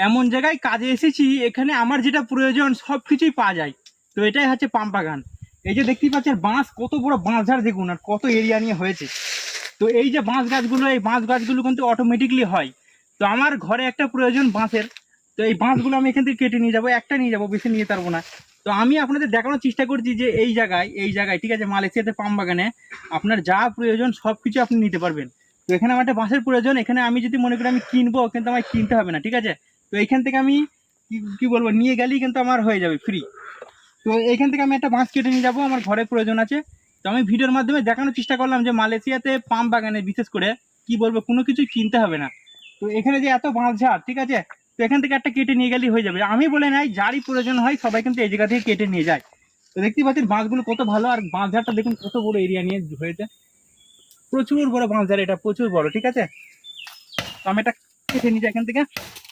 এমন জায়গায় কাজে এসেছি, এখানে আমার যেটা প্রয়োজন সব কিছুই পাওয়া যায়। তো এটাই হচ্ছে পাম বাগান। এই যে দেখতেই পাচ্ছেন বাঁশ, কত বড় বাঁশ ঝাড় দেখুন, আর কত এরিয়া নিয়ে হয়েছে। তো এই যে বাঁশ গাছগুলো, এই বাঁশ গাছগুলো কিন্তু অটোমেটিকলি হয়। তো আমার ঘরে একটা প্রয়োজন বাঁশের। তো এই বাঁশগুলো আমি এখান থেকে কেটে নিয়ে যাবো, একটা নিয়ে যাবো, বেশি নিয়ে পারবো না। তো আমি আপনাদের দেখানোর চেষ্টা করছি যে এই জায়গায় ঠিক আছে, মালয়েশিয়াতে পাম বাগানে আপনার যা প্রয়োজন সব কিছু আপনি নিতে পারবেন। তো এখানে আমার একটা বাঁশের প্রয়োজন, এখানে আমি যদি মনে করি আমি কিনবো, কিন্তু আমায় কিনতে হবে না, ঠিক আছে। তো এইখান থেকে আমি কি কি বলবো, নিয়ে গেলেই কিন্তু আমার হয়ে যাবে ফ্রি। তো এইখান থেকে আমি একটা বাঁশ কেটে নিয়ে যাবো, আমার ঘরে প্রয়োজন আছে। তো আমি ভিডিওর মাধ্যমে দেখানোর চেষ্টা করলাম যে মালয়েশিয়াতে পাম বাগানে বিশেষ করে কি বলবো, কোনো কিছুই কিনতে হবে না। তো এখানে যে এত বাঁশ ঝাড়, ঠিক আছে, তো এখান থেকে একটা কেটে নিয়ে গেলেই হয়ে যাবে। আমি বলে নাই, যারই প্রয়োজন হয় সবাই কিন্তু এই জায়গা থেকে কেটে নিয়ে যায়। তো দেখতেই পাচ্ছেন বাঁশগুলো কত ভালো, আর বাঁশ ঝাড়টা দেখুন কত বড় এরিয়া নিয়ে হয়েছে। প্রচুর বড় বাঁশ ঝাড়, এটা প্রচুর বড়, ঠিক আছে। তো আমি এটা কেটে নিয়ে যাই এখান থেকে।